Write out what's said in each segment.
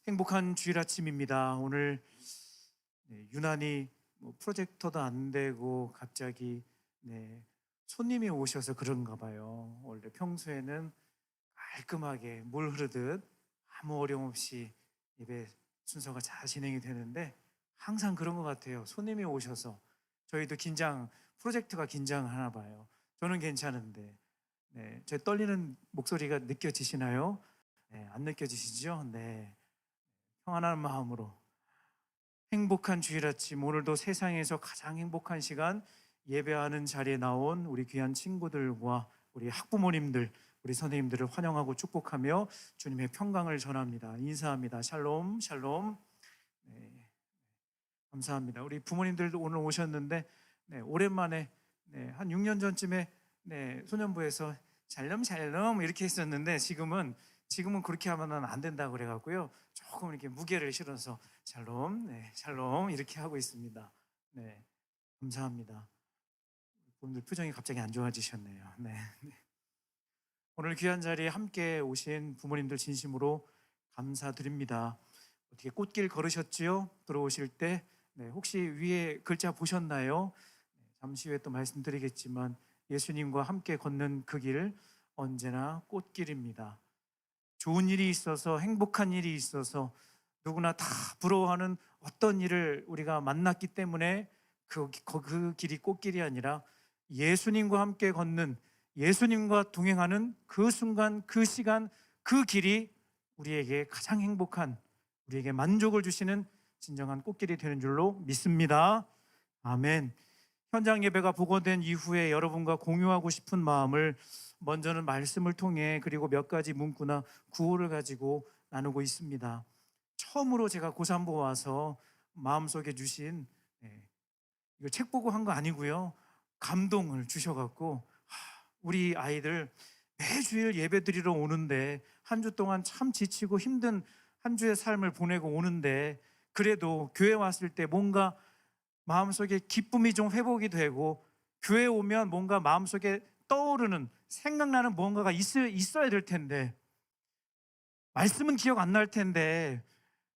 행복한 주일 아침입니다. 오늘 유난히 프로젝터도 안 되고 갑자기 손님이 오셔서 그런가 봐요. 원래 평소에는 깔끔하게 물 흐르듯 아무 어려움 없이 예배 순서가 잘 진행이 되는데 항상 그런 것 같아요. 손님이 오셔서 저희도 프로젝트가 긴장하나 봐요. 저는 괜찮은데 제 떨리는 목소리가 느껴지시나요? 안 느껴지시죠? 평안한 마음으로 행복한 주일 아침, 오늘도 세상에서 가장 행복한 시간 예배하는 자리에 나온 우리 귀한 친구들과 우리 학부모님들, 우리 선생님들을 환영하고 축복하며 주님의 평강을 전합니다. 인사합니다. 샬롬, 샬롬. 감사합니다. 우리 부모님들도 오늘 오셨는데 오랜만에 한 6년 전쯤에 소년부에서 샬롬 샬롬 이렇게 했었는데 지금은 그렇게 하면 안 된다고 그래갖고요. 조금 이렇게 무게를 실어서 샬롬, 샬롬 이렇게 하고 있습니다. 감사합니다. 부모님들 표정이 갑자기 안 좋아지셨네요. 오늘 귀한 자리에 함께 오신 부모님들 진심으로 감사드립니다. 어떻게 꽃길 걸으셨지요? 들어오실 때 혹시 위에 글자 보셨나요? 잠시 후에 또 말씀드리겠지만 예수님과 함께 걷는 그 길 언제나 꽃길입니다. 좋은 일이 있어서, 행복한 일이 있어서 누구나 다 부러워하는 어떤 일을 우리가 만났기 때문에 그 길이 꽃길이 아니라 예수님과 함께 걷는, 예수님과 동행하는 그 순간, 그 시간, 그 길이 우리에게 가장 행복한, 우리에게 만족을 주시는 진정한 꽃길이 되는 줄로 믿습니다. 아멘. 현장 예배가 보고된 이후에 여러분과 공유하고 싶은 마음을 먼저는 말씀을 통해, 그리고 몇 가지 문구나 구호를 가지고 나누고 있습니다. 처음으로 제가 고산보 와서 마음속에 주신, 이거 책 보고 한 거 아니고요, 감동을 주셔갖고 우리 아이들 매주일 예배 드리러 오는데 한 주 동안 참 지치고 힘든 한 주의 삶을 보내고 오는데 그래도 교회 왔을 때 뭔가 마음속에 기쁨이 좀 회복이 되고, 교회 오면 뭔가 마음속에 떠오르는, 생각나는 무언가가 있어야 될 텐데, 말씀은 기억 안 날 텐데,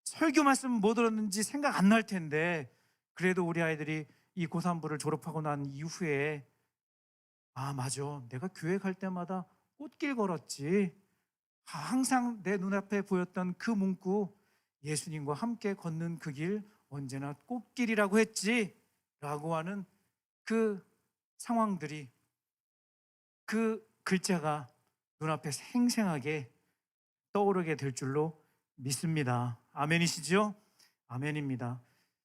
설교 말씀은 뭐 들었는지 생각 안 날 텐데, 그래도 우리 아이들이 이 고3부를 졸업하고 난 이후에 맞아, 내가 교회 갈 때마다 꽃길 걸었지. 항상 내 눈앞에 보였던 그 문구, 예수님과 함께 걷는 그 길 언제나 꽃길이라고 했지 라고 하는 그 상황들이, 그 글자가 눈앞에 생생하게 떠오르게 될 줄로 믿습니다. 아멘이시죠? 아멘입니다.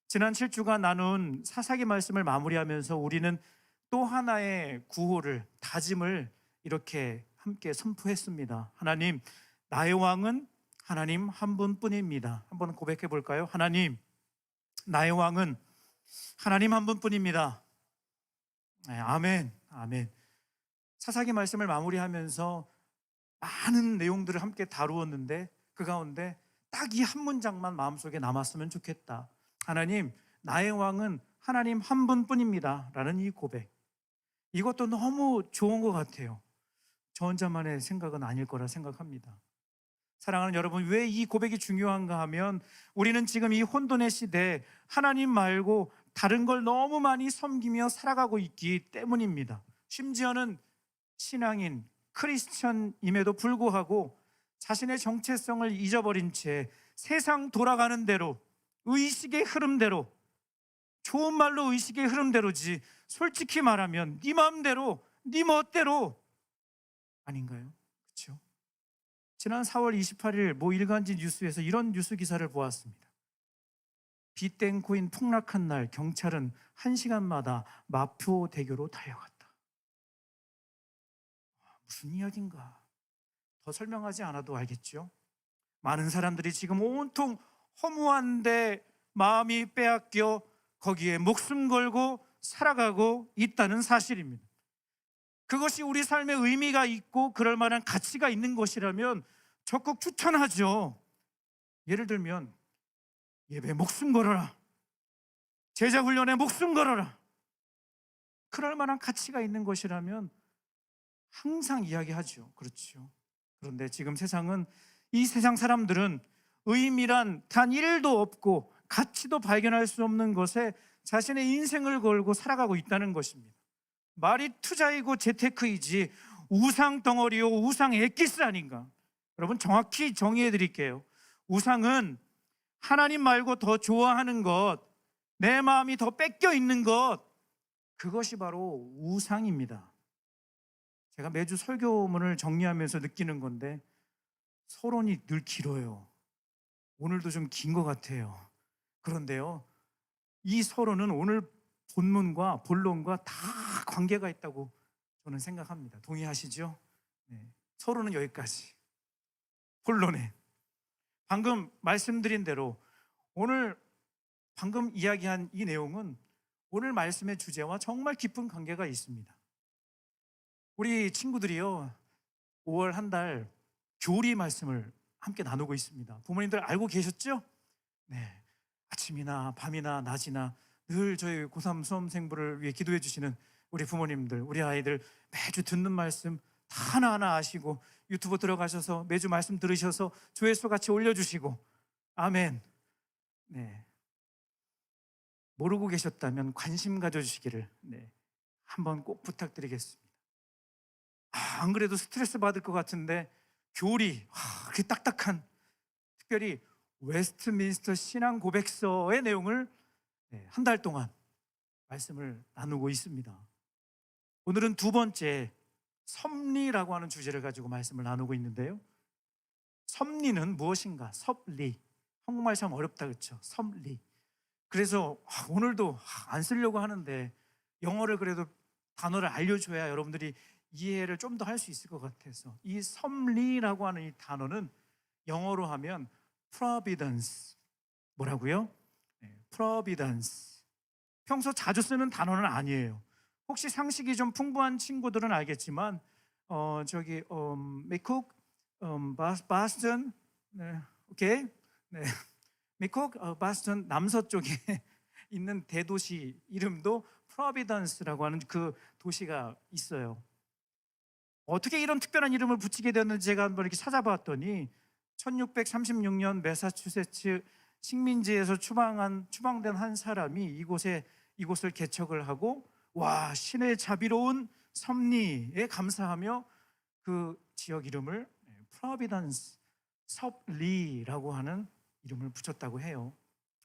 지난 7주간 나눈 사사기 말씀을 마무리하면서 우리는 또 하나의 구호를, 다짐을 이렇게 함께 선포했습니다. 하나님, 나의 왕은 하나님 한 분뿐입니다. 한번 고백해 볼까요? 하나님, 나의 왕은 하나님 한 분뿐입니다. 아멘, 아멘. 사사기 말씀을 마무리하면서 많은 내용들을 함께 다루었는데 그 가운데 딱 이 한 문장만 마음속에 남았으면 좋겠다. 하나님, 나의 왕은 하나님 한 분뿐입니다 라는 이 고백, 이것도 너무 좋은 것 같아요. 저 혼자만의 생각은 아닐 거라 생각합니다. 사랑하는 여러분, 왜 이 고백이 중요한가 하면 우리는 지금 이 혼돈의 시대에 하나님 말고 다른 걸 너무 많이 섬기며 살아가고 있기 때문입니다. 심지어는 신앙인, 크리스천임에도 불구하고 자신의 정체성을 잊어버린 채 세상 돌아가는 대로, 의식의 흐름대로, 좋은 말로 의식의 흐름대로지, 솔직히 말하면 네 마음대로, 네 멋대로 아닌가요? 그렇죠? 지난 4월 28일 모 일간지 뉴스에서 이런 뉴스 기사를 보았습니다. 비땡코인 폭락한 날 경찰은 1시간마다 마포대교로 달려갔다. 무슨 이야기인가? 더 설명하지 않아도 알겠죠? 많은 사람들이 지금 온통 허무한데 마음이 빼앗겨 거기에 목숨 걸고 살아가고 있다는 사실입니다. 그것이 우리 삶에 의미가 있고 그럴 만한 가치가 있는 것이라면 적극 추천하죠. 예를 들면 예배에 목숨 걸어라, 제자 훈련에 목숨 걸어라, 그럴 만한 가치가 있는 것이라면 항상 이야기하죠. 그렇죠. 그런데 지금 이 세상 사람들은 의미란 단 1도 없고 가치도 발견할 수 없는 것에 자신의 인생을 걸고 살아가고 있다는 것입니다. 말이 투자이고 재테크이지 우상 덩어리요 우상 엑기스 아닌가? 여러분, 정확히 정의해 드릴게요. 우상은 하나님 말고 더 좋아하는 것, 내 마음이 더 뺏겨 있는 것, 그것이 바로 우상입니다. 제가 매주 설교문을 정리하면서 느끼는 건데 서론이 늘 길어요. 오늘도 좀 긴 것 같아요. 그런데요, 이 서론은 오늘 본문과 본론과 다 관계가 있다고 저는 생각합니다. 동의하시죠? 네. 서론은 여기까지. 본론에 방금 말씀드린 대로 오늘 방금 이야기한 이 내용은 오늘 말씀의 주제와 정말 깊은 관계가 있습니다. 우리 친구들이요, 5월 한 달 교리 말씀을 함께 나누고 있습니다. 부모님들 알고 계셨죠? 네. 아침이나 밤이나 낮이나 늘 저희 고3 수험생부를 위해 기도해 주시는 우리 부모님들, 우리 아이들 매주 듣는 말씀 다 하나하나 아시고 유튜브 들어가셔서 매주 말씀 들으셔서 조회수 같이 올려주시고, 아멘. 네. 모르고 계셨다면 관심 가져주시기를 한번 꼭 부탁드리겠습니다. 안 그래도 스트레스 받을 것 같은데 교리, 그 딱딱한, 특별히 웨스트민스터 신앙 고백서의 내용을 한 달 동안 말씀을 나누고 있습니다. 오늘은 두 번째, 섭리라고 하는 주제를 가지고 말씀을 나누고 있는데요. 섭리는 무엇인가? 섭리. 한국말 참 어렵다, 그렇죠? 섭리. 그래서 오늘도 안 쓰려고 하는데 영어를 그래도 단어를 알려줘야 여러분들이 이해를 좀 더 할 수 있을 것 같아서, 이 섭리라고 하는 이 단어는 영어로 하면 providence. 뭐라고요? providence. 평소 자주 쓰는 단어는 아니에요. 혹시 상식이 좀 풍부한 친구들은 알겠지만 미국, 바스턴, 오케이, 미국, 바스턴 남서쪽에 있는 대도시 이름도 프로비던스라고 하는 그 도시가 있어요. 어떻게 이런 특별한 이름을 붙이게 되었는지 제가 한번 이렇게 찾아봤더니 1636년 매사추세츠 식민지에서 추방된 한 사람이 이곳을 개척을 하고, 와, 신의 자비로운 섭리에 감사하며 그 지역 이름을 프로비던스, 섭리라고 하는 이름을 붙였다고 해요.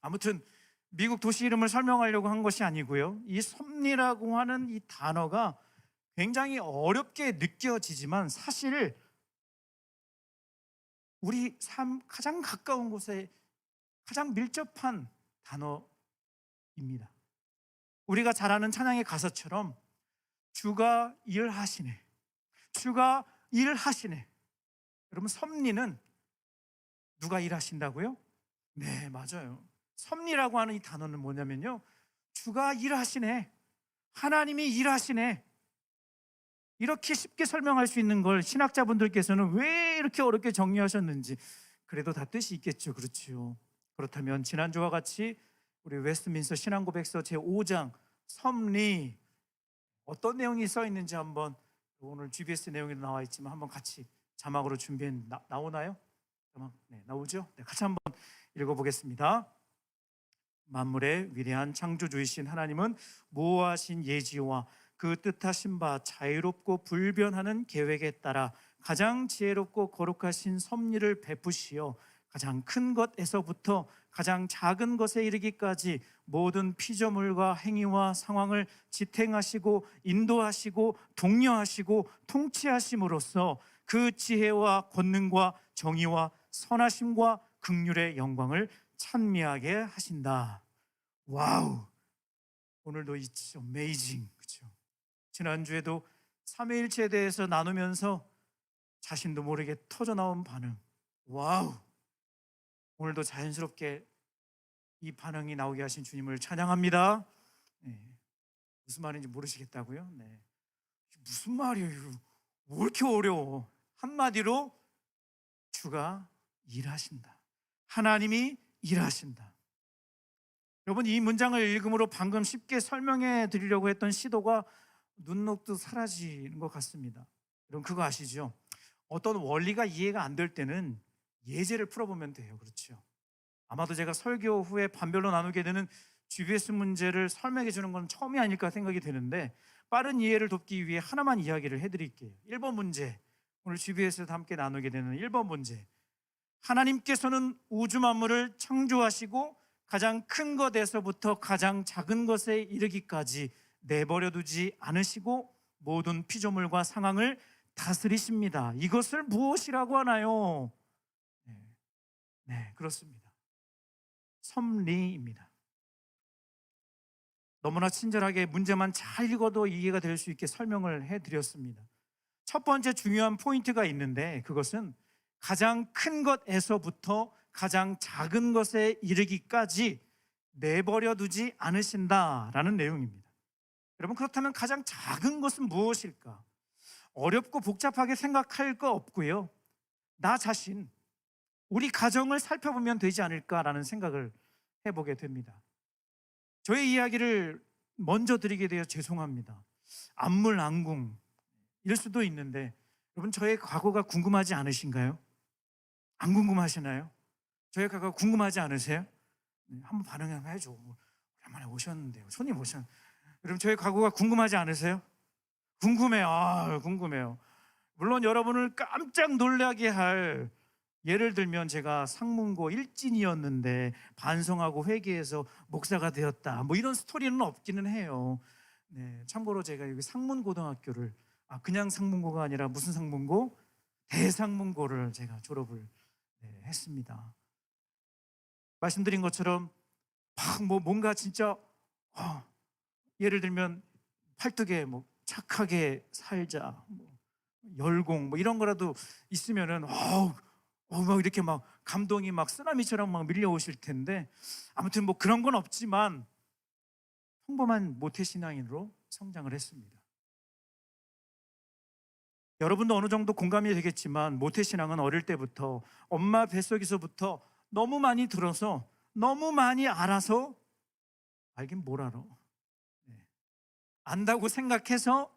아무튼 미국 도시 이름을 설명하려고 한 것이 아니고요, 이 섭리라고 하는 이 단어가 굉장히 어렵게 느껴지지만 사실 우리 삶 가장 가까운 곳에 가장 밀접한 단어입니다. 우리가 잘 아는 찬양의 가사처럼 주가 일하시네, 주가 일하시네. 여러분, 섭리는 누가 일하신다고요? 네, 맞아요. 섭리라고 하는 이 단어는 뭐냐면요, 주가 일하시네, 하나님이 일하시네, 이렇게 쉽게 설명할 수 있는 걸 신학자분들께서는 왜 이렇게 어렵게 정리하셨는지, 그래도 다 뜻이 있겠죠. 그렇죠. 그렇다면 지난주와 같이 우리 웨스트민스터 신앙고백서 제5장 섭리, 어떤 내용이 써 있는지 한번, 오늘 GBS 내용에도 나와 있지만 한번 같이 자막으로 나오나요? 네, 나오죠? 네, 같이 한번 읽어보겠습니다. 만물의 위대한 창조주이신 하나님은 모호하신 예지와 그 뜻하신 바 자유롭고 불변하는 계획에 따라 가장 지혜롭고 거룩하신 섭리를 베푸시어 가장 큰 것에서부터 가장 작은 것에 이르기까지 모든 피조물과 행위와 상황을 지탱하시고 인도하시고 독려하시고 통치하심으로써 그 지혜와 권능과 정의와 선하심과 긍휼의 영광을 찬미하게 하신다. 와우! 오늘도 It's amazing, 그렇죠? 지난주에도 삼위일체에 대해서 나누면서 자신도 모르게 터져나온 반응, 와우! 오늘도 자연스럽게 이 반응이 나오게 하신 주님을 찬양합니다. 네. 무슨 말인지 모르시겠다고요? 네. 무슨 말이에요? 왜 이렇게 어려워? 한마디로 주가 일하신다, 하나님이 일하신다. 여러분, 이 문장을 읽음으로 방금 쉽게 설명해 드리려고 했던 시도가 눈 녹듯 사라지는 것 같습니다. 여러분, 그거 아시죠? 어떤 원리가 이해가 안 될 때는 예제를 풀어보면 돼요. 그렇죠? 아마도 제가 설교 후에 반별로 나누게 되는 GBS 문제를 설명해 주는 건 처음이 아닐까 생각이 되는데, 빠른 이해를 돕기 위해 하나만 이야기를 해드릴게요. 1번 문제, 오늘 GBS에서 함께 나누게 되는 1번 문제. 하나님께서는 우주 만물을 창조하시고 가장 큰 것에서부터 가장 작은 것에 이르기까지 내버려 두지 않으시고 모든 피조물과 상황을 다스리십니다. 이것을 무엇이라고 하나요? 네, 네, 그렇습니다. 섭리입니다. 너무나 친절하게 문제만 잘 읽어도 이해가 될 수 있게 설명을 해드렸습니다. 첫 번째 중요한 포인트가 있는데, 그것은 가장 큰 것에서부터 가장 작은 것에 이르기까지 내버려 두지 않으신다라는 내용입니다. 여러분, 그렇다면 가장 작은 것은 무엇일까? 어렵고 복잡하게 생각할 거 없고요, 나 자신, 우리 가정을 살펴보면 되지 않을까라는 생각을 해보게 됩니다. 저의 이야기를 먼저 드리게 되어 죄송합니다. 안물안궁 이럴 수도 있는데, 여러분, 저의 과거가 궁금하지 않으신가요? 안 궁금하시나요? 저의 과거가 궁금하지 않으세요? 한번 반응 한번 해줘. 오랜만에 오셨는데요, 손님 오셨는데. 여러분, 저의 과거가 궁금하지 않으세요? 궁금해요. 궁금해요. 물론 여러분을 깜짝 놀라게 할, 예를 들면 제가 상문고 일진이었는데 반성하고 회개해서 목사가 되었다, 뭐 이런 스토리는 없기는 해요. 네, 참고로 제가 여기 상문고등학교를, 그냥 상문고가 아니라 무슨 상문고? 대상문고를 제가 졸업을 했습니다. 말씀드린 것처럼 뭔가 진짜 예를 들면 팔뚝에 착하게 살자, 열공 이런 거라도 있으면은 막 이렇게 막 감동이 막 쓰나미처럼 막 밀려오실 텐데, 아무튼 그런 건 없지만 평범한 모태신앙인으로 성장을 했습니다. 여러분도 어느 정도 공감이 되겠지만, 모태신앙은 어릴 때부터 엄마 뱃속에서부터 너무 많이 들어서 너무 많이 알아서, 알긴 뭘 알아, 안다고 생각해서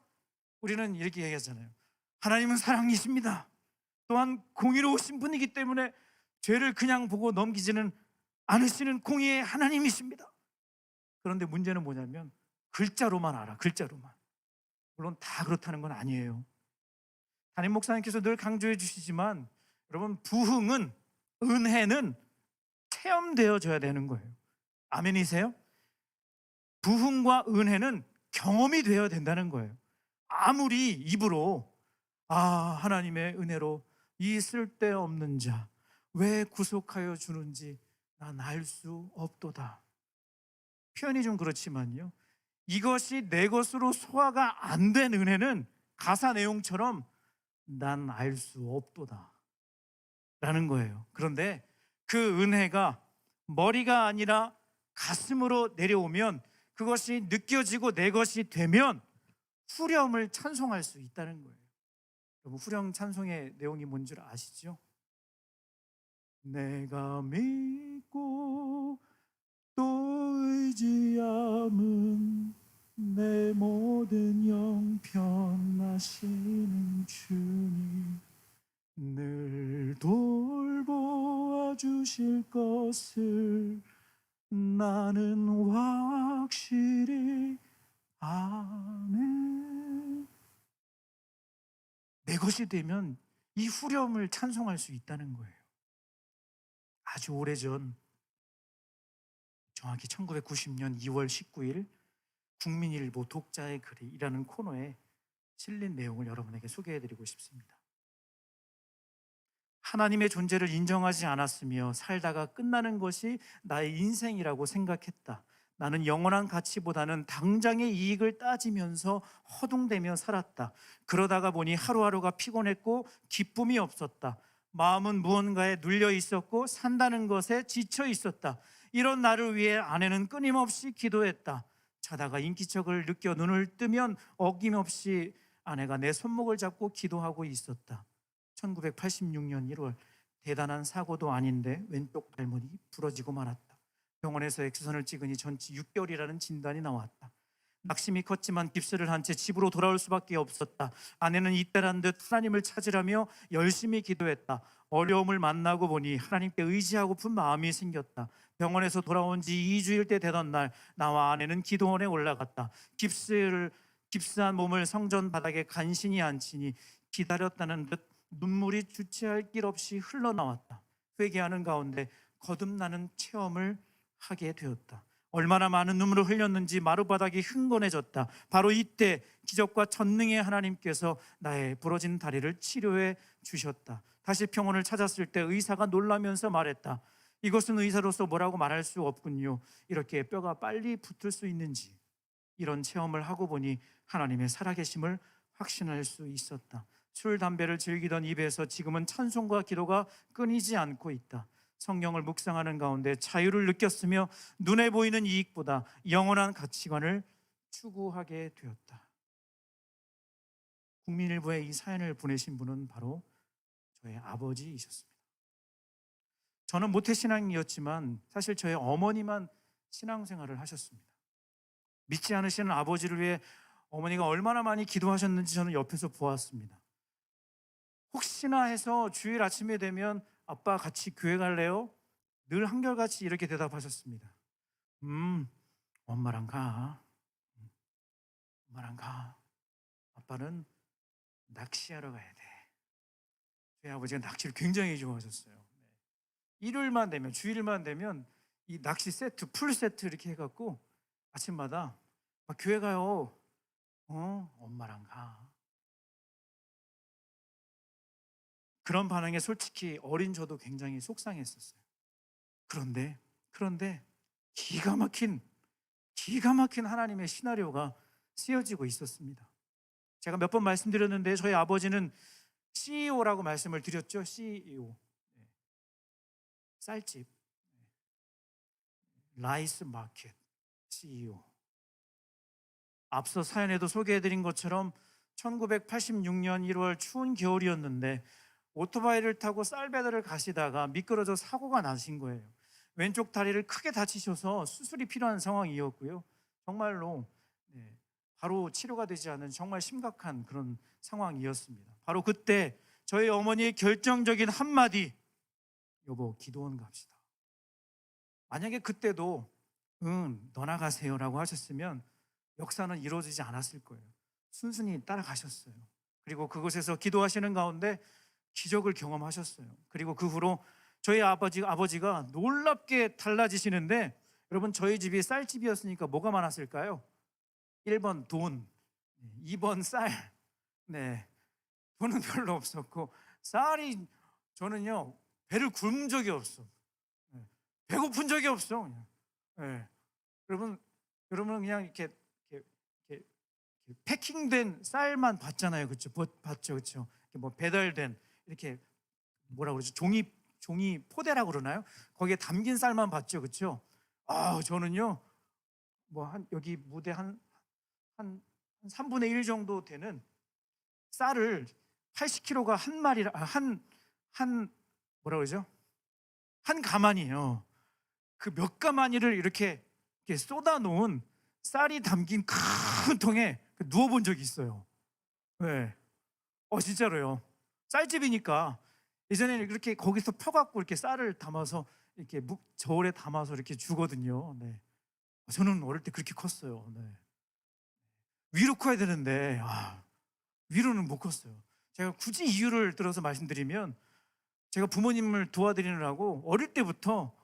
우리는 이렇게 얘기하잖아요. 하나님은 사랑이십니다. 또한 공의로우신 분이기 때문에 죄를 그냥 보고 넘기지는 않으시는 공의의 하나님이십니다. 그런데 문제는 뭐냐면 글자로만 알아, 글자로만. 물론 다 그렇다는 건 아니에요. 담임 목사님께서 늘 강조해 주시지만, 여러분, 부흥은, 은혜는 체험되어져야 되는 거예요. 아멘이세요? 부흥과 은혜는 경험이 되어야 된다는 거예요. 아무리 입으로 하나님의 은혜로 이 쓸데없는 자 왜 구속하여 주는지 난 알 수 없도다, 표현이 좀 그렇지만요, 이것이 내 것으로 소화가 안 된 은혜는 가사 내용처럼 난 알 수 없도다 라는 거예요. 그런데 그 은혜가 머리가 아니라 가슴으로 내려오면, 그것이 느껴지고 내 것이 되면 후렴을 찬송할 수 있다는 거예요. 여러분, 후렴 찬송의 내용이 뭔 줄 아시죠? 내가 믿고 또 의지함은 내 모든 영편하시는 주님, 늘 돌보아 주실 것을 나는 확실히 아네. 내 것이 되면 이 후렴을 찬송할 수 있다는 거예요. 아주 오래전, 정확히 1990년 2월 19일 국민일보 독자의 글이라는 코너에 실린 내용을 여러분에게 소개해드리고 싶습니다. 하나님의 존재를 인정하지 않았으며 살다가 끝나는 것이 나의 인생이라고 생각했다. 나는 영원한 가치보다는 당장의 이익을 따지면서 허둥대며 살았다. 그러다가 보니 하루하루가 피곤했고 기쁨이 없었다. 마음은 무언가에 눌려 있었고 산다는 것에 지쳐 있었다. 이런 나를 위해 아내는 끊임없이 기도했다. 자다가 인기척을 느껴 눈을 뜨면 어김없이 아내가 내 손목을 잡고 기도하고 있었다. 1986년 1월, 대단한 사고도 아닌데 왼쪽 발목이 부러지고 말았다. 병원에서 엑스선을 찍으니 전치 6개월이라는 진단이 나왔다. 낙심이 컸지만 깁스를 한 채 집으로 돌아올 수밖에 없었다. 아내는 이때란 듯 하나님을 찾으라며 열심히 기도했다. 어려움을 만나고 보니 하나님께 의지하고픈 마음이 생겼다. 병원에서 돌아온 지 2주일 때 되던 날, 나와 아내는 기도원에 올라갔다. 깁스한 몸을 성전 바닥에 간신히 앉히니 기다렸다는 듯 눈물이 주체할 길 없이 흘러나왔다. 회개하는 가운데 거듭나는 체험을 하게 되었다. 얼마나 많은 눈물을 흘렸는지 마룻바닥이 흥건해졌다. 바로 이때 기적과 전능의 하나님께서 나의 부러진 다리를 치료해 주셨다. 다시 병원을 찾았을 때 의사가 놀라면서 말했다. 이것은 의사로서 뭐라고 말할 수 없군요. 이렇게 뼈가 빨리 붙을 수 있는지. 이런 체험을 하고 보니 하나님의 살아계심을 확신할 수 있었다. 술, 담배를 즐기던 입에서 지금은 찬송과 기도가 끊이지 않고 있다. 성경을 묵상하는 가운데 자유를 느꼈으며 눈에 보이는 이익보다 영원한 가치관을 추구하게 되었다. 국민일보에 이 사연을 보내신 분은 바로 저의 아버지이셨습니다. 저는 모태신앙이었지만 사실 저의 어머니만 신앙생활을 하셨습니다. 믿지 않으시는 아버지를 위해 어머니가 얼마나 많이 기도하셨는지 저는 옆에서 보았습니다. 혹시나 해서 주일 아침에 되면 아빠 같이 교회 갈래요? 늘 한결같이 이렇게 대답하셨습니다. 엄마랑 가. 엄마랑 가. 아빠는 낚시하러 가야 돼. 저희 아버지가 낚시를 굉장히 좋아하셨어요. 일요일만 되면, 주일만 되면 이 낚시 세트, 풀 세트 이렇게 해갖고 아침마다 교회 가요. 엄마랑 가. 그런 반응에 솔직히 어린 저도 굉장히 속상했었어요. 그런데 기가 막힌 하나님의 시나리오가 쓰여지고 있었습니다. 제가 몇 번 말씀드렸는데 저희 아버지는 CEO라고 말씀을 드렸죠. CEO. 쌀집, 라이스 마켓 CEO. 앞서 사연에도 소개해드린 것처럼 1986년 1월 추운 겨울이었는데 오토바이를 타고 쌀 배달을 가시다가 미끄러져 사고가 나신 거예요. 왼쪽 다리를 크게 다치셔서 수술이 필요한 상황이었고요. 정말로 바로 치료가 되지 않은 정말 심각한 그런 상황이었습니다. 바로 그때 저희 어머니의 결정적인 한마디, 여보 기도원 갑시다. 만약에 그때도 너나 가세요라고 하셨으면 역사는 이루어지지 않았을 거예요. 순순히 따라가셨어요. 그리고 그곳에서 기도하시는 가운데 기적을 경험하셨어요. 그리고 그 후로 저희 아버지가 놀랍게 달라지시는데, 여러분 저희 집이 쌀집이었으니까 뭐가 많았을까요? 1번 돈, 2번 쌀. 돈은 별로 없었고 쌀이, 저는요 배를 굶은 적이 없어. 배고픈 적이 없어. 여러분은 그냥 이렇게 패킹된 쌀만 봤잖아요, 그렇죠? 봤죠, 그렇죠? 뭐 배달된 이렇게 뭐라 그러죠? 종이 포대라고 그러나요? 거기에 담긴 쌀만 봤죠, 그렇죠? 저는요 여기 무대 한 3분의 1 정도 되는 쌀을 80kg가 한 마리라 뭐라 그러죠? 한 가마니에요. 그 몇 가마니를 이렇게 쏟아 놓은 쌀이 담긴 큰 통에 누워본 적이 있어요. 진짜로요. 쌀집이니까 예전에는 이렇게 거기서 펴갖고 이렇게 쌀을 담아서 이렇게 저울에 담아서 이렇게 주거든요. 저는 어릴 때 그렇게 컸어요. 위로 커야 되는데 위로는 못 컸어요. 제가 굳이 이유를 들어서 말씀드리면, 제가 부모님을 도와드리느라고 어릴 때부터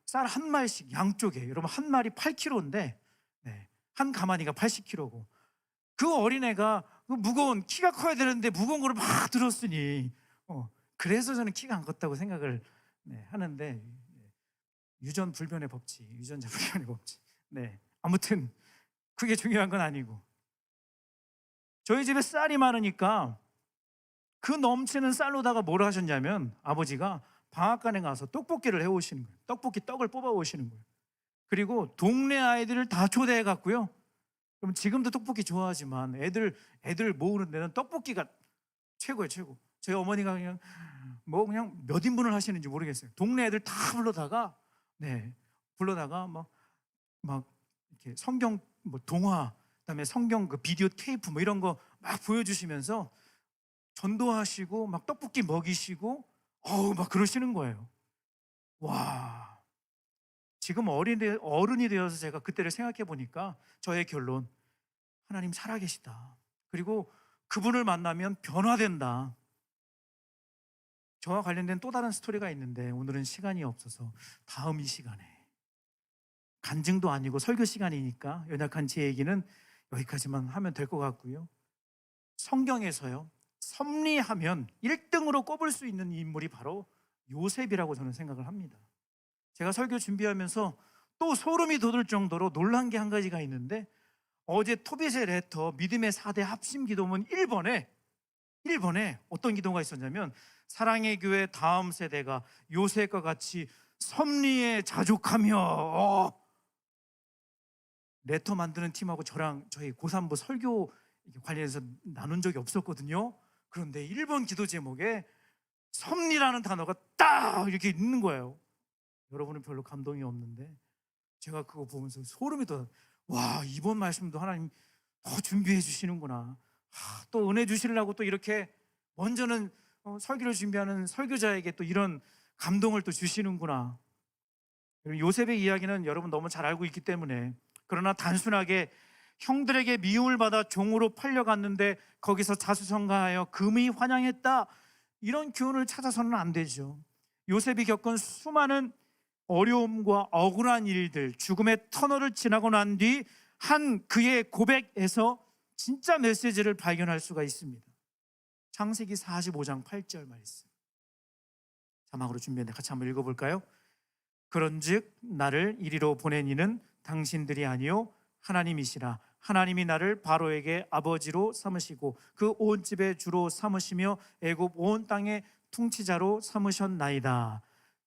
쌀 한 마리씩 양쪽에, 여러분 한 마리 8kg인데 한 가마니가 80kg고, 그 어린애가 무거운, 키가 커야 되는데 무거운 거를 막 들었으니 그래서 저는 키가 안 컸다고 생각을 하는데, 유전불변의 법칙, 유전자 불변의 법칙. 아무튼 그게 중요한 건 아니고, 저희 집에 쌀이 많으니까 그 넘치는 쌀로다가 뭘 하셨냐면, 아버지가 방앗간에 가서 떡볶이를 해오시는 거예요. 떡을 뽑아 오시는 거예요. 그리고 동네 아이들을 다 초대해 갔고요. 그럼 지금도 떡볶이 좋아하지만 애들 모으는 데는 떡볶이가 최고예요, 최고. 저희 어머니가 그냥 몇 인분을 하시는지 모르겠어요. 동네 애들 다 불러다가 막 이렇게 성경 뭐 동화, 그다음에 성경 그 비디오 테이프 뭐 이런 거 막 보여주시면서 전도하시고 막 떡볶이 먹이시고 막 그러시는 거예요. 와, 지금 어른이 되어서 제가 그때를 생각해 보니까 저의 결론, 하나님 살아계시다. 그리고 그분을 만나면 변화된다. 저와 관련된 또 다른 스토리가 있는데 오늘은 시간이 없어서 다음 이 시간에, 간증도 아니고 설교 시간이니까 연약한 제 얘기는 여기까지만 하면 될 것 같고요. 성경에서요, 섭리하면 1등으로 꼽을 수 있는 인물이 바로 요셉이라고 저는 생각을 합니다. 제가 설교 준비하면서 또 소름이 돋을 정도로 놀란 게 한 가지가 있는데, 어제 토빗의 레터 믿음의 4대 합심 기도문 1번에 어떤 기도가 있었냐면, 사랑의 교회 다음 세대가 요셉과 같이 섭리에 자족하며. 레터 만드는 팀하고 저랑 저희 고3부 설교 관련해서 나눈 적이 없었거든요. 그런데 1번 기도 제목에 섭리라는 단어가 딱 이렇게 있는 거예요. 여러분은 별로 감동이 없는데 제가 그거 보면서 소름이 돋아. 와, 이번 말씀도 하나님 더 준비해 주시는구나. 또 은혜 주시려고 또 이렇게 먼저는 설교를 준비하는 설교자에게 또 이런 감동을 또 주시는구나. 요셉의 이야기는 여러분 너무 잘 알고 있기 때문에, 그러나 단순하게 형들에게 미움을 받아 종으로 팔려갔는데 거기서 자수성가하여 금이 환영했다, 이런 교훈을 찾아서는 안 되죠. 요셉이 겪은 수많은 어려움과 억울한 일들, 죽음의 터널을 지나고 난 뒤 한 그의 고백에서 진짜 메시지를 발견할 수가 있습니다. 창세기 45장 8절 말씀, 자막으로 준비했는데 같이 한번 읽어볼까요? 그런즉 나를 이리로 보낸 이는 당신들이 아니요 하나님이시라. 하나님이 나를 바로에게 아버지로 삼으시고 그 온 집의 주로 삼으시며 애굽 온 땅의 통치자로 삼으셨나이다.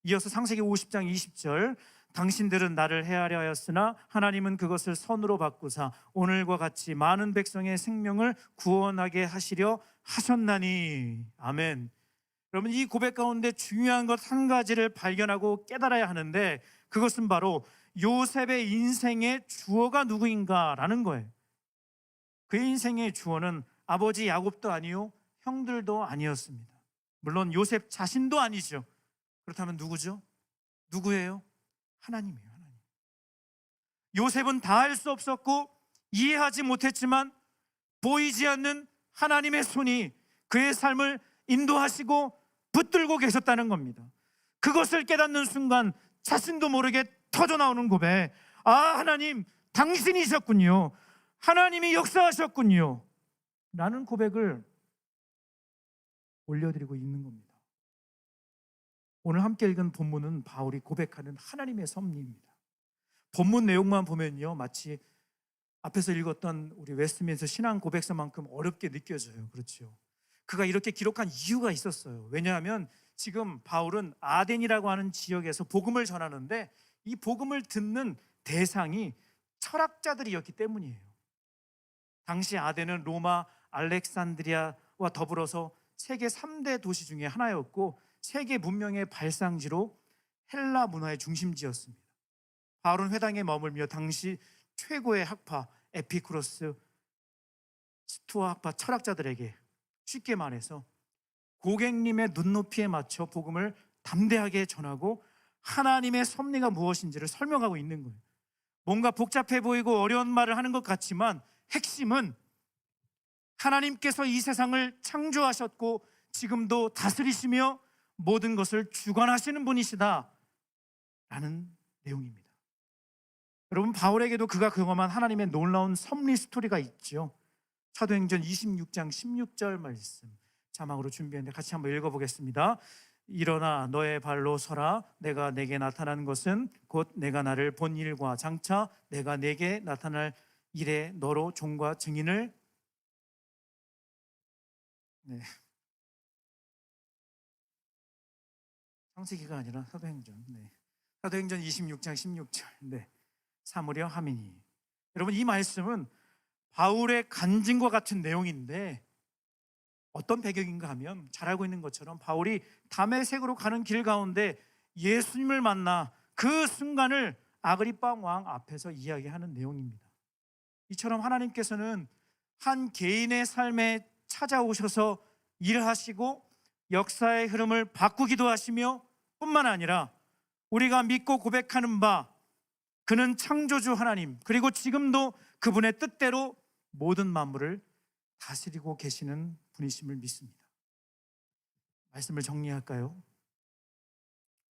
이어서 창세기 50장 20절, 당신들은 나를 헤아려 하였으나 하나님은 그것을 선으로 바꾸사 오늘과 같이 많은 백성의 생명을 구원하게 하시려 하셨나니. 아멘. 여러분, 이 고백 가운데 중요한 것 한 가지를 발견하고 깨달아야 하는데, 그것은 바로 요셉의 인생의 주어가 누구인가라는 거예요. 그의 인생의 주어는 아버지 야곱도 아니요 형들도 아니었습니다. 물론 요셉 자신도 아니죠. 그렇다면 누구죠? 누구예요? 하나님이에요. 하나님. 요셉은 다 할 수 없었고 이해하지 못했지만 보이지 않는 하나님의 손이 그의 삶을 인도하시고 붙들고 계셨다는 겁니다. 그것을 깨닫는 순간 자신도 모르게 터져나오는 고백, 하나님 당신이셨군요, 하나님이 역사하셨군요 라는 고백을 올려드리고 있는 겁니다. 오늘 함께 읽은 본문은 바울이 고백하는 하나님의 섭리입니다. 본문 내용만 보면요, 마치 앞에서 읽었던 우리 웨스트민스터 신앙 고백서만큼 어렵게 느껴져요. 그렇죠? 그가 이렇게 기록한 이유가 있었어요. 왜냐하면 지금 바울은 아덴이라고 하는 지역에서 복음을 전하는데 이 복음을 듣는 대상이 철학자들이었기 때문이에요. 당시 아덴은 로마, 알렉산드리아와 더불어서 세계 3대 도시 중에 하나였고 세계 문명의 발상지로 헬라 문화의 중심지였습니다. 바울은 회당에 머물며 당시 최고의 학파 에피쿠로스, 스토아 학파 철학자들에게 쉽게 말해서 고객님의 눈높이에 맞춰 복음을 담대하게 전하고 하나님의 섭리가 무엇인지를 설명하고 있는 거예요. 뭔가 복잡해 보이고 어려운 말을 하는 것 같지만 핵심은 하나님께서 이 세상을 창조하셨고 지금도 다스리시며 모든 것을 주관하시는 분이시다 라는 내용입니다. 여러분, 바울에게도 그가 경험한 하나님의 놀라운 섭리 스토리가 있죠. 사도행전 26장 16절 말씀 자막으로 준비했는데 같이 한번 읽어보겠습니다. 일어나 너의 발로 서라. 내가 내게 나타난 것은 곧 내가 나를 본 일과 장차 내가 내게 나타날 일에 너로 종과 증인을. 창세기가 아니라 사도행전. 사도행전 26장 16절. 삼으려 함이니. 여러분, 이 말씀은 바울의 간증과 같은 내용인데 어떤 배경인가 하면 잘 알고 있는 것처럼 바울이 다메섹으로 가는 길 가운데 예수님을 만나 그 순간을 아그리빠 왕 앞에서 이야기하는 내용입니다. 이처럼 하나님께서는 한 개인의 삶에 찾아오셔서 일하시고 역사의 흐름을 바꾸기도 하시며 뿐만 아니라 우리가 믿고 고백하는 바 그는 창조주 하나님, 그리고 지금도 그분의 뜻대로 모든 만물을 다스리고 계시는 분이심을 믿습니다. 말씀을 정리할까요?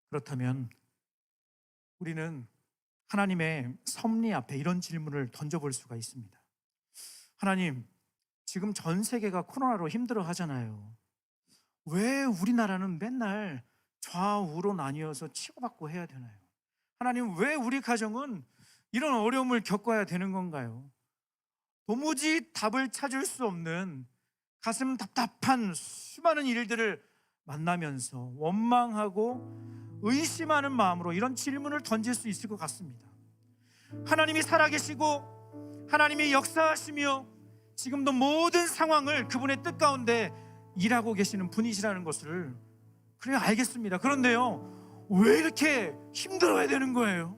그렇다면 우리는 하나님의 섭리 앞에 이런 질문을 던져볼 수가 있습니다. 하나님, 지금 전 세계가 코로나로 힘들어 하잖아요. 왜 우리나라는 맨날 좌우로 나뉘어서 치고받고 해야 되나요? 하나님, 왜 우리 가정은 이런 어려움을 겪어야 되는 건가요? 도무지 답을 찾을 수 없는 가슴 답답한 수많은 일들을 만나면서 원망하고 의심하는 마음으로 이런 질문을 던질 수 있을 것 같습니다. 하나님이 살아계시고 하나님이 역사하시며 지금도 모든 상황을 그분의 뜻 가운데 일하고 계시는 분이시라는 것을 그래 알겠습니다. 그런데요, 왜 이렇게 힘들어야 되는 거예요?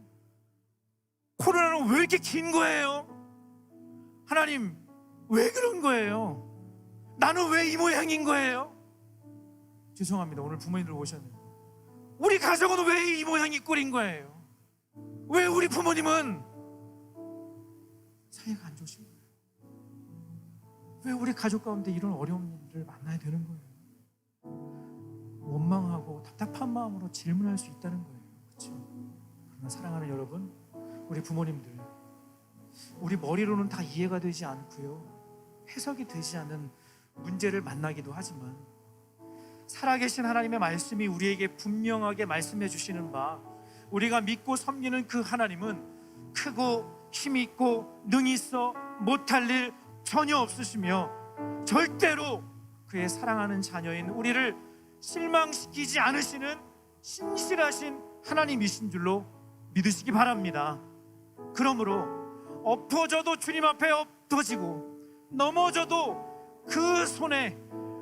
코로나는 왜 이렇게 긴 거예요? 하나님, 왜 그런 거예요? 나는 왜 이 모양인 거예요? 죄송합니다. 오늘 부모님들 오셨는데 우리 가정은 왜 이 모양이 꼴인 거예요? 왜 우리 부모님은 사이가 안 좋으신 거예요? 왜 우리 가족 가운데 이런 어려운 일을 만나야 되는 거예요? 원망하고 답답한 마음으로 질문할 수 있다는 거예요. 그렇죠? 그러나 사랑하는 여러분, 우리 부모님들, 우리 머리로는 다 이해가 되지 않고요, 해석이 되지 않는 문제를 만나기도 하지만 살아계신 하나님의 말씀이 우리에게 분명하게 말씀해 주시는 바, 우리가 믿고 섬기는 그 하나님은 크고 힘이 있고 능이 있어 못할 일 전혀 없으시며 절대로 그의 사랑하는 자녀인 우리를 실망시키지 않으시는 신실하신 하나님이신 줄로 믿으시기 바랍니다. 그러므로 엎어져도 주님 앞에 엎어지고 넘어져도 그 손에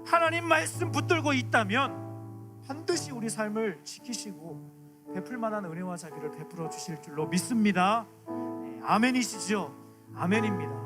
하나님 말씀 붙들고 있다면 반드시 우리 삶을 지키시고 베풀 만한 은혜와 자비를 베풀어 주실 줄로 믿습니다. 아멘이시죠? 아멘입니다.